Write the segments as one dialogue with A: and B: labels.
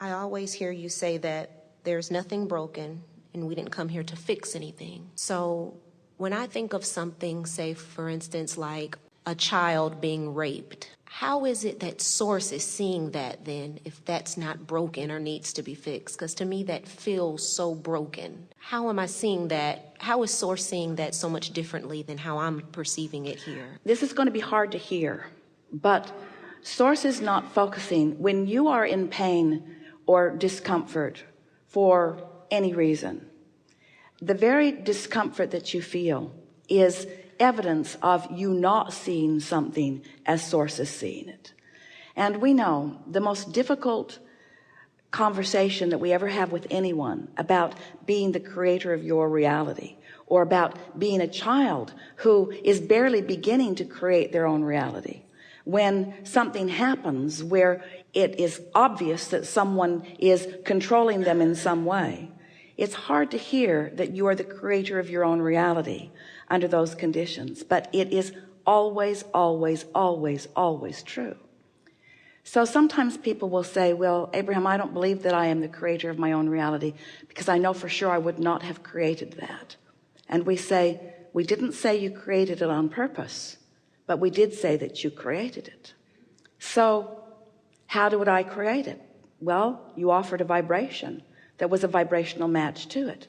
A: I always hear you say that there's nothing broken and we didn't come here to fix anything. So when I think of something, say for instance, like a child being raped, how is it that Source is seeing that then if that's not broken or needs to be fixed? Because to me that feels so broken. How am I seeing that? How is Source seeing that so much differently than how I'm perceiving it here?
B: This is going to be hard to hear, but Source is not focusing. When you are in pain or discomfort for any reason, the very discomfort that you feel is evidence of you not seeing something as Source is seeing it. And we know the most difficult conversation that we ever have with anyone about being the creator of your reality, or about being a child who is barely beginning to create their own reality, when something happens where it is obvious that someone is controlling them in some way, it's hard to hear that you are the creator of your own reality under those conditions. But it is always, always, always, always true. So sometimes people will say, well, Abraham, I don't believe that I am the creator of my own reality because I know for sure I would not have created that. And we say, we didn't say you created it on purpose, but we did say that you created it. So how did I create it? Well, you offered a vibration that was a vibrational match to it.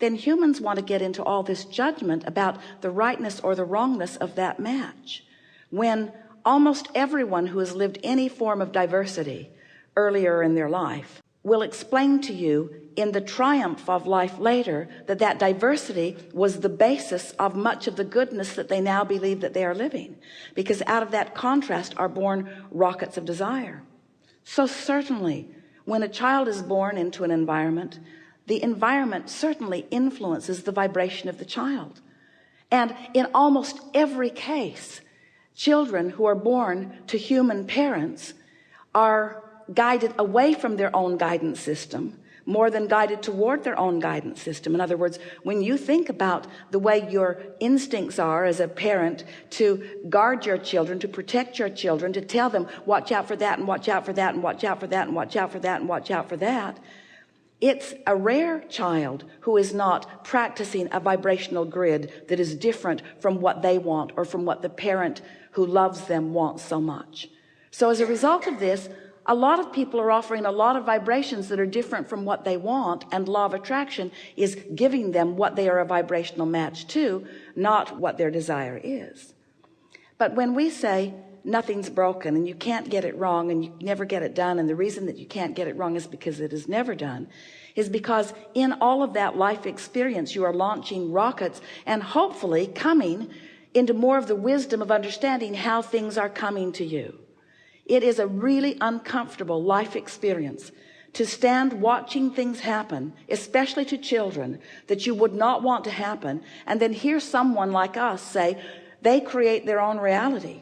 B: Then humans want to get into all this judgment about the rightness or the wrongness of that match, when almost everyone who has lived any form of diversity earlier in their life will explain to you in the triumph of life later that that diversity was the basis of much of the goodness that they now believe that they are living, because out of that contrast are born rockets of desire. So certainly when a child is born into an environment, the environment certainly influences the vibration of the child. And in almost every case, children who are born to human parents are guided away from their own guidance system more than guided toward their own guidance system. In other words, when you think about the way your instincts are as a parent to guard your children, to protect your children, to tell them watch out for that and watch out for that and watch out for that and watch out for that and watch out for that, it's a rare child who is not practicing a vibrational grid that is different from what they want or from what the parent who loves them wants so much. So as a result of this, a lot of people are offering a lot of vibrations that are different from what they want, and law of attraction is giving them what they are a vibrational match to, not what their desire is. But when we say nothing's broken and you can't get it wrong and you never get it done, and the reason that you can't get it wrong is because it is never done, is because in all of that life experience you are launching rockets and hopefully coming into more of the wisdom of understanding how things are coming to you. It is a really uncomfortable life experience to stand watching things happen, especially to children, that you would not want to happen, and then hear someone like us say they create their own reality.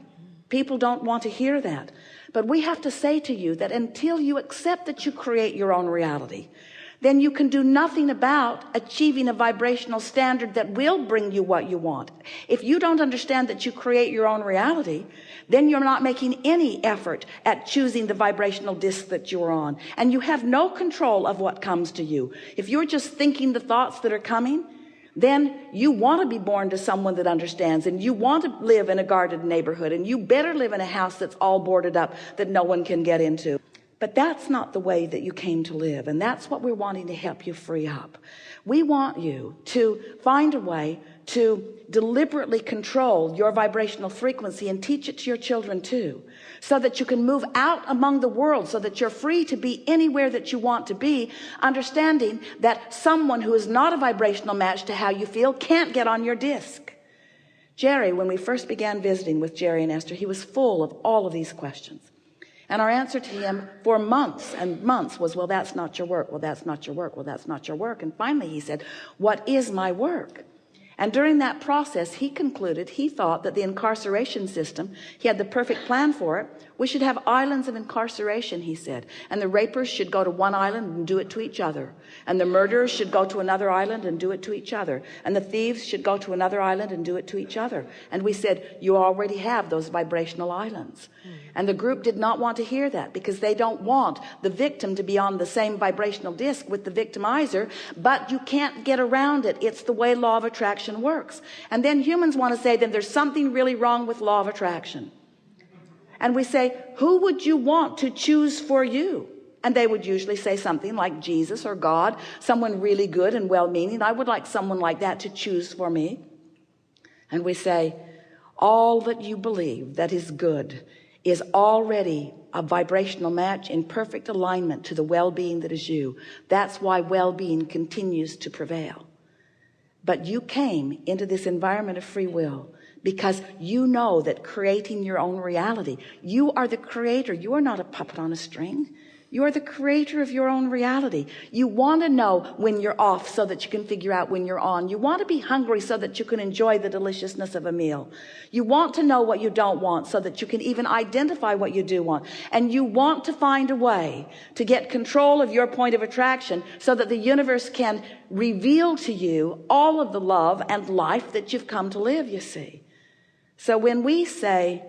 B: People don't want to hear that. But we have to say to you that until you accept that you create your own reality, then you can do nothing about achieving a vibrational standard that will bring you what you want. If you don't understand that you create your own reality, then you're not making any effort at choosing the vibrational disc that you're on, and you have no control of what comes to you. If you're just thinking the thoughts that are coming, then you want to be born to someone that understands, and you want to live in a guarded neighborhood, and you better live in a house that's all boarded up that no one can get into. But that's not the way that you came to live, and that's what we're wanting to help you free up. We want you to find a way to deliberately control your vibrational frequency and teach it to your children too, so that you can move out among the world, so that you're free to be anywhere that you want to be, understanding that someone who is not a vibrational match to how you feel can't get on your disc. Jerry, when we first began visiting with Jerry and Esther, he was full of all of these questions. And our answer to him for months and months was, well, that's not your work. Well, that's not your work. Well, that's not your work. And finally he said, what is my work? And during that process, he concluded, he thought that the incarceration system, he had the perfect plan for it. We should have islands of incarceration, he said. And the rapers should go to one island and do it to each other. And the murderers should go to another island and do it to each other. And the thieves should go to another island and do it to each other. And we said, you already have those vibrational islands. And the group did not want to hear that, because they don't want the victim to be on the same vibrational disc with the victimizer. But you can't get around it. It's the way law of attraction works. And then humans want to say, then there's something really wrong with law of attraction. And we say, who would you want to choose for you? And they would usually say something like Jesus or God, someone really good and well-meaning. I would like someone like that to choose for me. And we say, all that you believe that is good is already a vibrational match in perfect alignment to the well-being that is you. That's why well-being continues to prevail. But you came into this environment of free will because you know that creating your own reality, you are the creator. You are not a puppet on a string. You are the creator of your own reality. You want to know when you're off so that you can figure out when you're on. You want to be hungry so that you can enjoy the deliciousness of a meal. You want to know what you don't want so that you can even identify what you do want. And you want to find a way to get control of your point of attraction so that the universe can reveal to you all of the love and life that you've come to live, you see. So when we say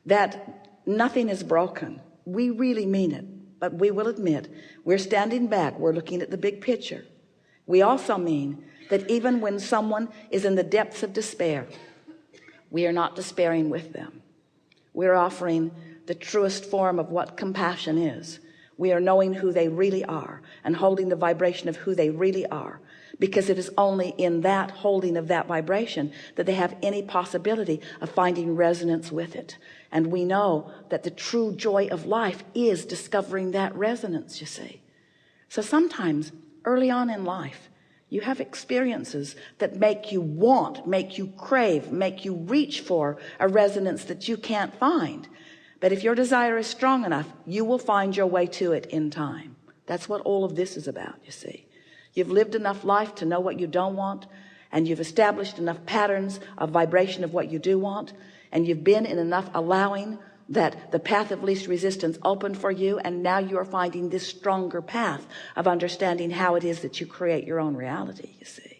B: that nothing is broken, we really mean it. But we will admit we're standing back. We're looking at the big picture. We also mean that even when someone is in the depths of despair, we are not despairing with them. We're offering the truest form of what compassion is. We are knowing who they really are and holding the vibration of who they really are, because it is only in that holding of that vibration that they have any possibility of finding resonance with it. And we know that the true joy of life is discovering that resonance, you see. So sometimes early on in life, you have experiences that make you want, make you crave, make you reach for a resonance that you can't find. But if your desire is strong enough, you will find your way to it in time. That's what all of this is about, you see. You've lived enough life to know what you don't want, and you've established enough patterns of vibration of what you do want, and you've been in enough allowing that the path of least resistance opened for you, and now you are finding this stronger path of understanding how it is that you create your own reality, you see.